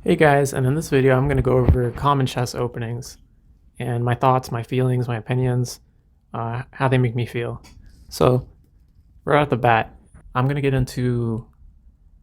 Hey guys, and in this video I'm going to go over common chess openings and my thoughts, my feelings, my opinions, how they make me feel. So right off the bat, I'm going to get into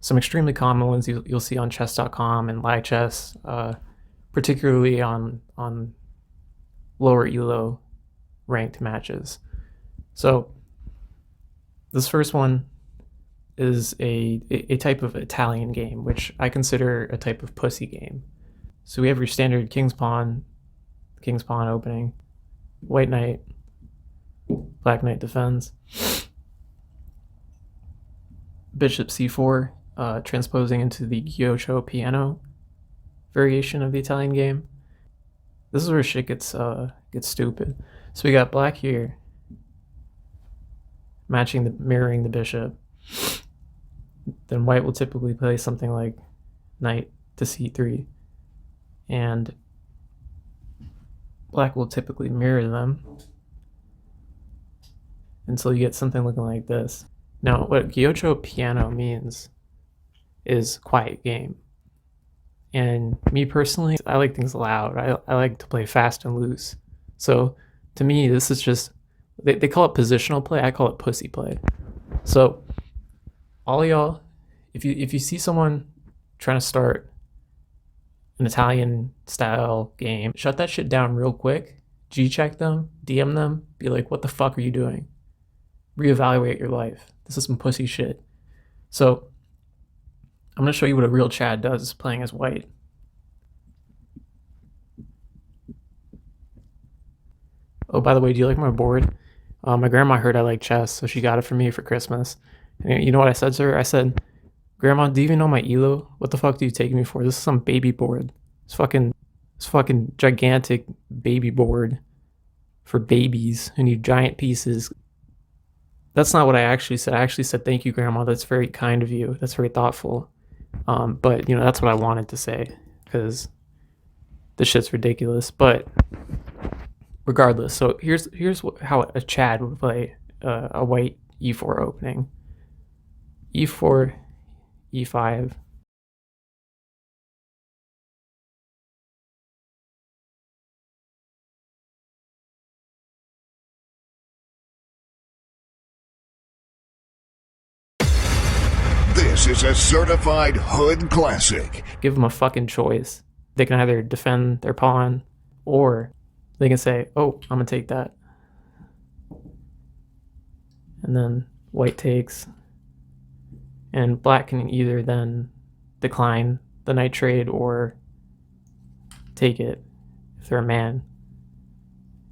some extremely common ones you'll see on chess.com and live chess, particularly on lower elo ranked matches. So this first one is a type of Italian game, which I consider a type of pussy game. So we have your standard king's pawn opening, white knight, black knight defends, bishop c4, transposing into the giuoco piano variation of the Italian game. This is where shit gets stupid. So we got black here, mirroring the bishop. Then white will typically play something like knight to c3, and black will typically mirror them until you get something looking like this. Now, what giuoco piano means is quiet game. And me personally, I like things loud. I like to play fast and loose. So to me, this is just, they call it positional play. I call it pussy play. So all y'all, if you see someone trying to start an Italian style game, shut that shit down real quick. G-check them, DM them, be like, what the fuck are you doing? Reevaluate your life. This is some pussy shit. So I'm gonna show you what a real Chad does playing as white. Oh, by the way, do you like my board? My grandma heard I like chess, so she got it for me for Christmas. And you know what I said to her? I said, Grandma, do you even know my elo? What the fuck do you take me for? This is some baby board. It's fucking gigantic baby board for babies who need giant pieces. That's not what I actually said. I actually said, thank you, Grandma. That's very kind of you. That's very thoughtful. But, you know, that's what I wanted to say because this shit's ridiculous. But regardless, so here's how a Chad would play a white e4 opening. e4, e5. This is a certified hood classic. Give them a fucking choice. They can either defend their pawn or they can say, oh, I'm gonna take that. And then white takes. And black can either then decline the knight trade or take it if they're a man.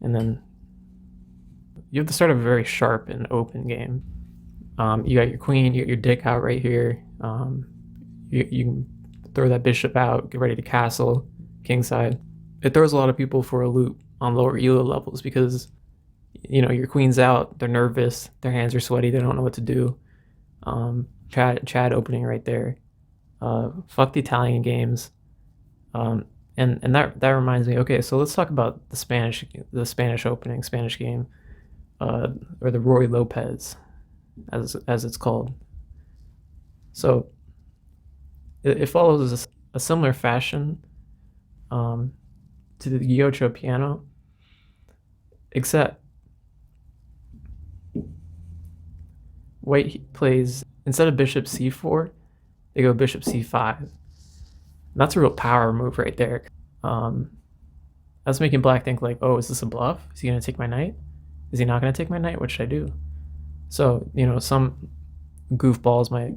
And then you have to start a very sharp and open game. You got your queen, you got your dick out right here. You can throw that bishop out, get ready to castle, kingside. It throws a lot of people for a loop on lower elo levels because, you know, your queen's out, they're nervous, their hands are sweaty, they don't know what to do. Chad opening right there. Fuck the Italian games. And that reminds me. Okay, so let's talk about the Spanish opening, Spanish game, or the Roy Lopez, as it's called. So it follows a similar fashion to the giuoco piano, except white plays, instead of bishop c4, they go bishop c5. And that's a real power move right there. That's making black think like, oh, is this a bluff? Is he going to take my knight? Is he not going to take my knight? What should I do? So, you know, some goofballs might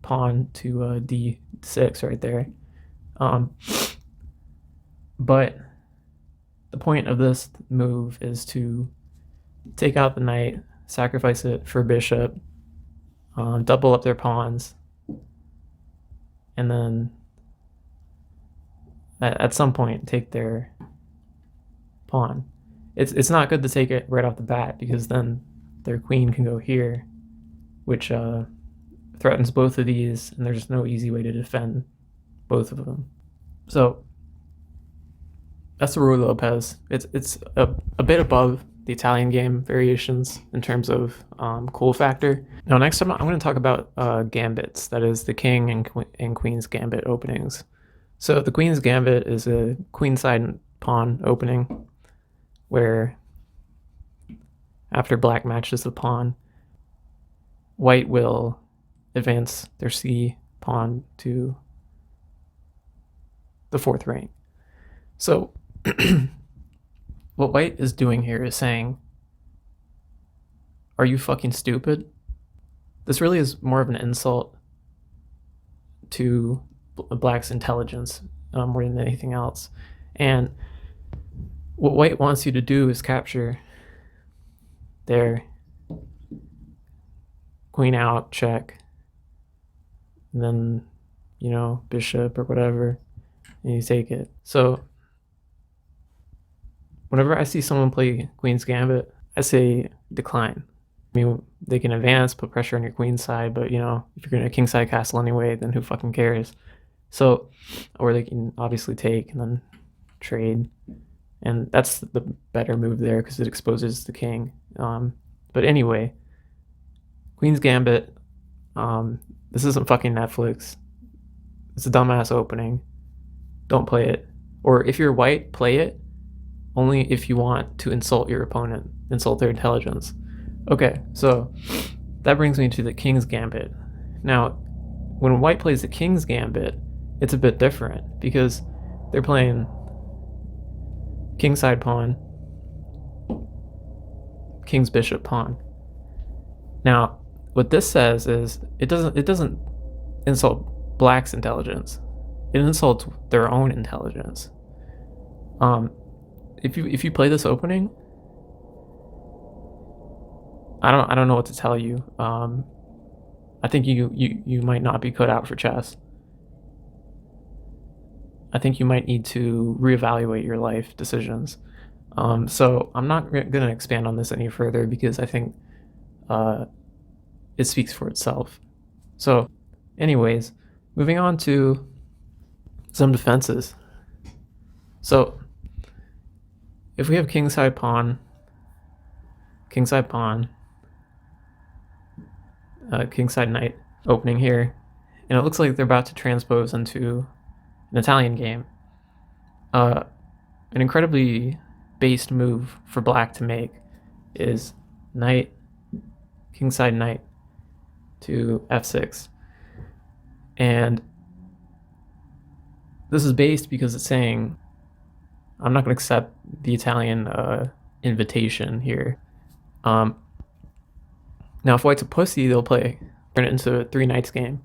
pawn to d6 right there. But the point of this move is to take out the knight, sacrifice it for bishop, double up their pawns, and then at some point take their pawn. It's not good to take it right off the bat because then their queen can go here, which threatens both of these, and there's no easy way to defend both of them. So that's the Roy Lopez. It's a bit above the Italian game variations in terms of cool factor. Now next time I'm going to talk about gambits, that is the king and queen's gambit openings. So the Queen's Gambit is a queenside pawn opening where after black matches the pawn, white will advance their c pawn to the fourth rank. So what white is doing here is saying, are you fucking stupid? This really is more of an insult to black's intelligence more than anything else. And what white wants you to do is capture their queen out check, and then, you know, bishop or whatever, and you take it. So whenever I see someone play Queen's Gambit, I say decline. I mean, they can advance, put pressure on your queen side, but, you know, if you're going to kingside castle anyway, then who fucking cares? So, or they can obviously take and then trade, and that's the better move there because it exposes the king. But anyway, Queen's Gambit, this isn't fucking Netflix. It's a dumbass opening. Don't play it. Or if you're white, play it only if you want to insult your opponent, insult their intelligence. Okay, so that brings me to the King's Gambit. Now, when white plays the King's Gambit, it's a bit different because they're playing kingside pawn, king's bishop pawn. Now, what this says is it doesn't insult black's intelligence. It insults their own intelligence. If you play this opening, I don't know what to tell you. I think you might not be cut out for chess. I think you might need to reevaluate your life decisions. So I'm not going to expand on this any further because I think it speaks for itself. So anyways, moving on to some defenses. So if we have kingside pawn, kingside knight opening here, and it looks like they're about to transpose into an Italian game. An incredibly based move for black to make is knight, kingside knight to f6. And this is based because it's saying, I'm not going to accept the Italian invitation here. Now, if white's a pussy, they'll turn it into a 3 knights game.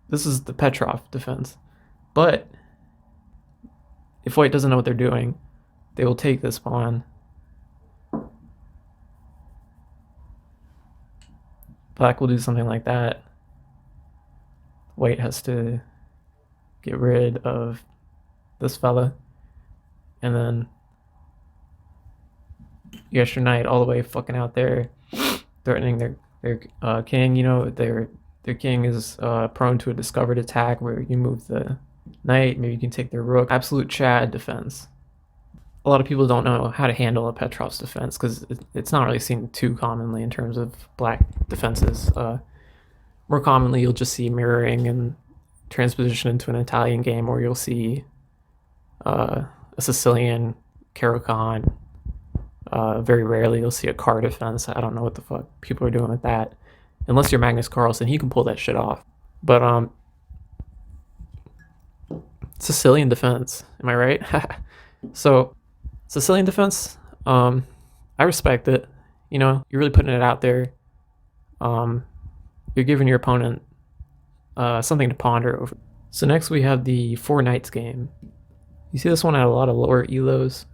This is the Petrov defense. But if white doesn't know what they're doing, they will take this pawn. Black will do something like that. White has to get rid of this fella. And then you got your knight all the way fucking out there, threatening their king. You know, their king is prone to a discovered attack where you move the knight, maybe you can take their rook. Absolute Chad defense. A lot of people don't know how to handle a Petrov's defense because it's not really seen too commonly in terms of black defenses. More commonly, you'll just see mirroring and transposition into an Italian game, or you'll see a Sicilian Caro-Kann. Very rarely you'll see a car defense. I don't know what the fuck people are doing with that. Unless you're Magnus Carlsen, he can pull that shit off. But Sicilian defense, am I right? So Sicilian defense, I respect it. You know, you're really putting it out there. You're giving your opponent something to ponder over. So next we have the 4 knights game. You see this one had a lot of lower elos.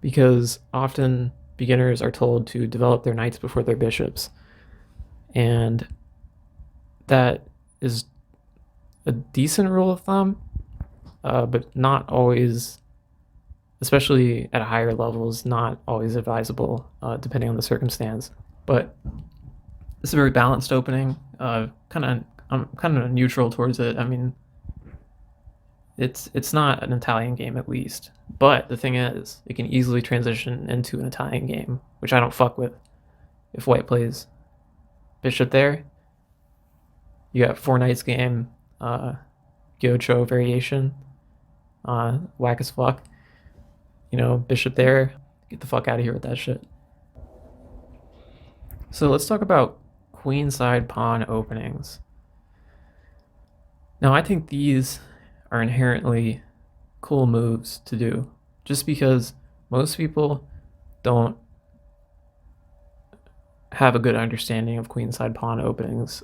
Because often beginners are told to develop their knights before their bishops. And that is a decent rule of thumb, but not always, especially at higher levels, not always advisable, depending on the circumstance. But it's a very balanced opening. I'm kind of neutral towards it. I mean, it's not an Italian game, at least. But the thing is, it can easily transition into an Italian game, which I don't fuck with if white plays bishop there. You got 4 knights game, giuoco variation, whack as fuck. You know, bishop there, get the fuck out of here with that shit. So let's talk about queenside pawn openings. Now I think these are inherently cool moves to do, just because most people don't have a good understanding of queenside pawn openings.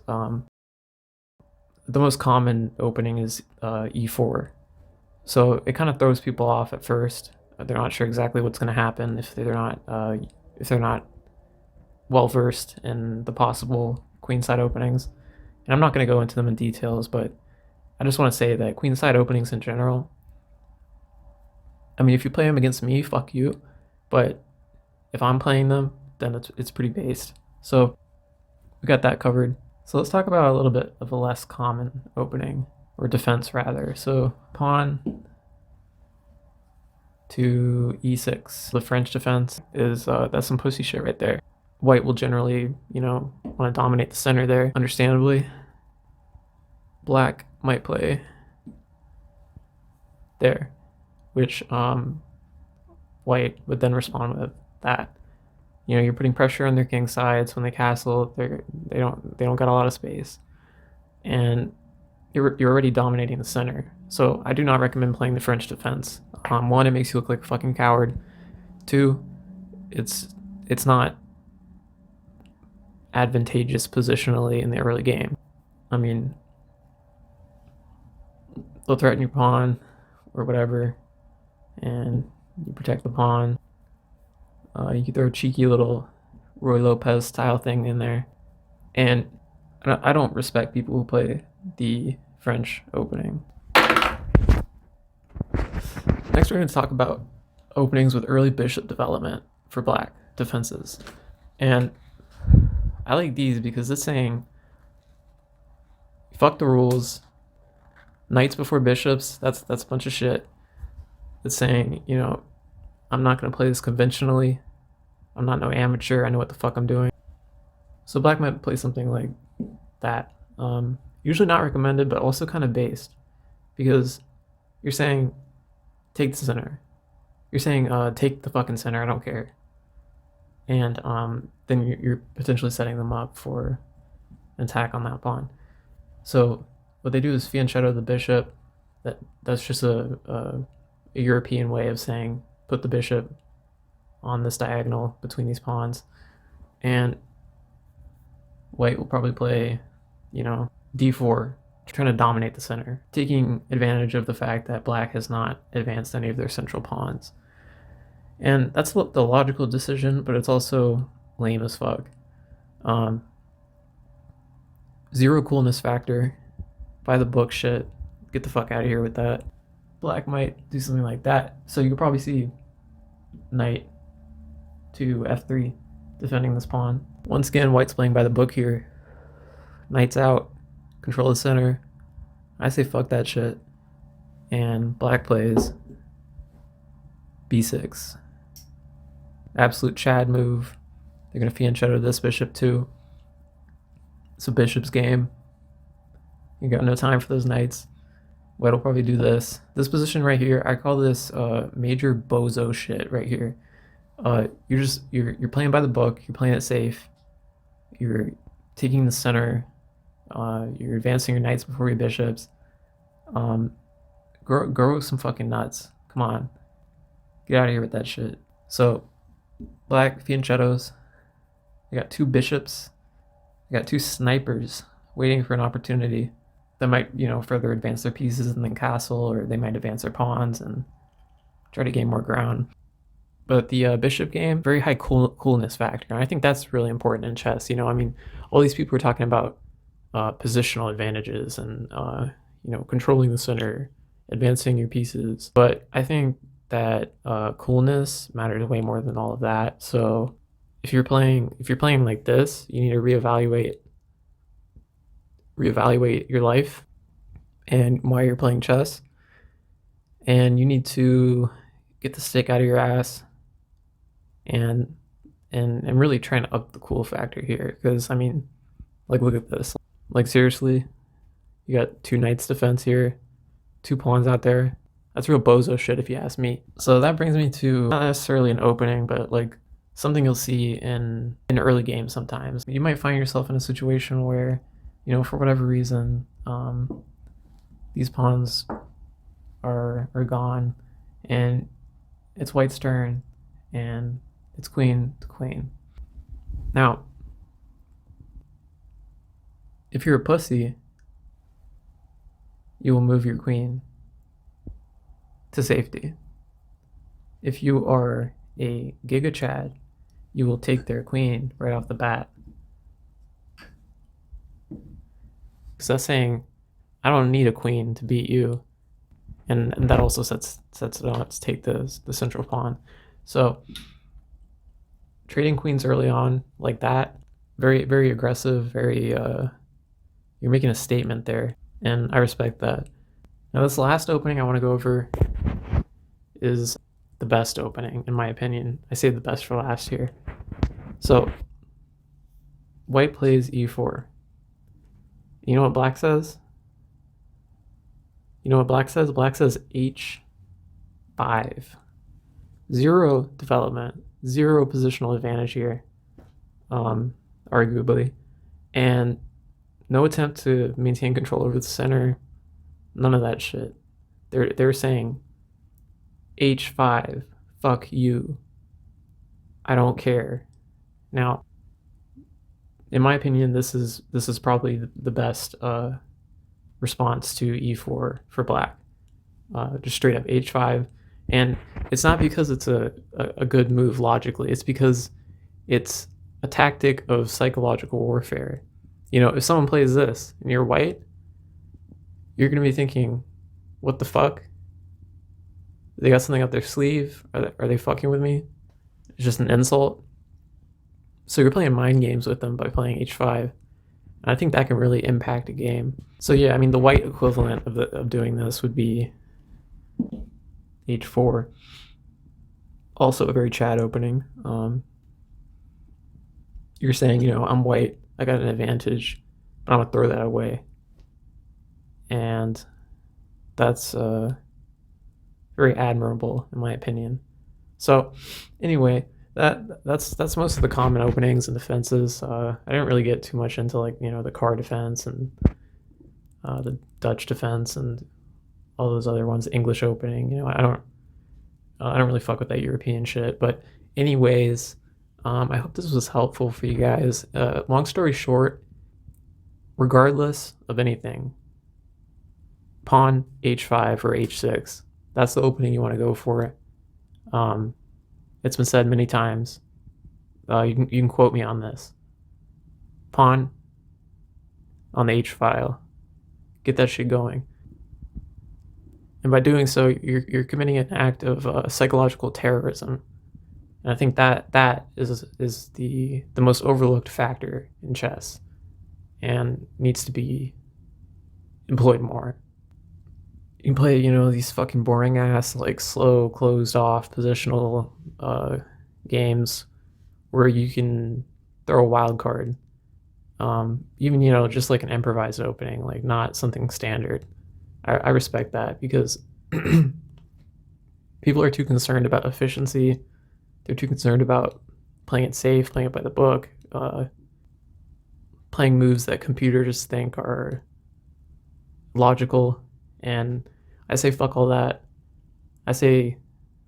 The most common opening is e4, so it kind of throws people off at first. They're not sure exactly what's going to happen if they're not well versed in the possible queenside openings. And I'm not going to go into them in details, but I just want to say that queenside openings in general, I mean, if you play them against me, fuck you. But if I'm playing them, then it's pretty based. So we got that covered. So let's talk about a little bit of a less common opening, or defense rather. So pawn to e6. The French defense is that's some pussy shit right there. White will generally, want to dominate the center there, understandably. Black might play there, which white would then respond with that. You're putting pressure on their king sides when they castle. They don't got a lot of space, and you're already dominating the center. So I do not recommend playing the French defense. One, it makes you look like a fucking coward. Two, it's not advantageous positionally in the early game. I mean, they'll threaten your pawn or whatever, and you protect the pawn. You can throw a cheeky little Roy Lopez style thing in there. And I don't respect people who play the French opening. Next, we're going to talk about openings with early bishop development for black defenses. And I like these because it's saying, fuck the rules. Knights before bishops, that's a bunch of shit. It's saying, I'm not going to play this conventionally. I'm not no amateur. I know what the fuck I'm doing. So black might play something like that. Usually not recommended, but also kind of based, because you're saying take the center. You're saying take the fucking center. I don't care. And then you're potentially setting them up for an attack on that pawn. So what they do is fianchetto the bishop. That's just a European way of saying put the bishop on this diagonal between these pawns. And white will probably play, d4, trying to dominate the center, taking advantage of the fact that black has not advanced any of their central pawns. And that's the logical decision, but it's also lame as fuck. Zero coolness factor, by the book shit. Get the fuck out of here with that. Black might do something like that. So you could probably see knight to f3 defending this pawn. Once again, white's playing by the book here. Knight's out, control the center. I say fuck that shit. And black plays b6. Absolute Chad move. They're gonna fianchetto this bishop too. It's a bishop's game. You got no time for those knights. White will probably do this. This position right here, I call this major bozo shit right here. You're playing by the book. You're playing it safe. You're taking the center. You're advancing your knights before your bishops. Grow some fucking nuts. Come on, get out of here with that shit. So, black fianchettos. They got 2 bishops. They got 2 snipers waiting for an opportunity that might, further advance their pieces and then castle, or they might advance their pawns and try to gain more ground. But the bishop game, very high coolness factor. And I think that's really important in chess. All these people are talking about positional advantages and, controlling the center, advancing your pieces. But I think that coolness matters way more than all of that. So if you're playing like this, you need to reevaluate your life and why you're playing chess. And you need to get the stick out of your ass and really trying to up the cool factor here, because Like, look at this. Like, seriously, you got 2 knights defense here, 2 pawns out there. That's real bozo shit if you ask me. So that brings me to not necessarily an opening, but like something you'll see in early games sometimes. You might find yourself in a situation where, you know, for whatever reason, these pawns are gone, and it's white's turn, and it's queen to queen. Now, if you're a pussy, you will move your queen to safety. If you are a Giga Chad, you will take their queen right off the bat. Because that's saying, I don't need a queen to beat you. And that also sets it on to take the central pawn. So trading queens early on like that, very, very aggressive, very you're making a statement there, and I respect that. Now this last opening I want to go over is the best opening, in my opinion. I saved the best for last here. So white plays e4. You know what black says? You know what black says? Black says h5. 0 development, 0 positional advantage here, arguably, and no attempt to maintain control over the center. None of that shit. They're saying h5, fuck you, I don't care. Now, in my opinion, this is probably the best response to e4 for black. Just straight up h5, and it's not because it's a good move logically. It's because it's a tactic of psychological warfare. You know, if someone plays this and you're white, you're gonna be thinking, what the fuck? They got something up their sleeve? Are they fucking with me? It's just an insult. So you're playing mind games with them by playing h5. And I think that can really impact a game. So yeah, I mean, the white equivalent of doing this would be h4. Also a very Chad opening. You're saying, you know, I'm white, I got an advantage, but I'm gonna throw that away. And that's very admirable, in my opinion. So anyway, that's most of the common openings and defenses. I didn't really get too much into, like, you know, the car defense and the Dutch defense and all those other ones, English opening. You know, I don't really fuck with that European shit. But anyways, I hope this was helpful for you guys. Long story short, regardless of anything, pawn h5 or h6, that's the opening you want to go for. It's been said many times. You can quote me on this. Pawn on the h file. Get that shit going. And by doing so, you're committing an act of psychological terrorism. And I think that is the most overlooked factor in chess, and needs to be employed more. You can play, you know, these fucking boring ass, like, slow, closed off positional games where you can throw a wild card. Even, you know, just like an improvised opening, like not something standard. I respect that, because people are too concerned about efficiency. They're too concerned about playing it safe, playing it by the book, playing moves that computers think are logical. And I say fuck all that. I say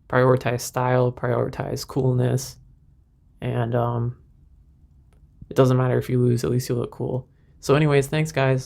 prioritize style, prioritize coolness, and it doesn't matter if you lose, at least you look cool. So anyways, thanks guys.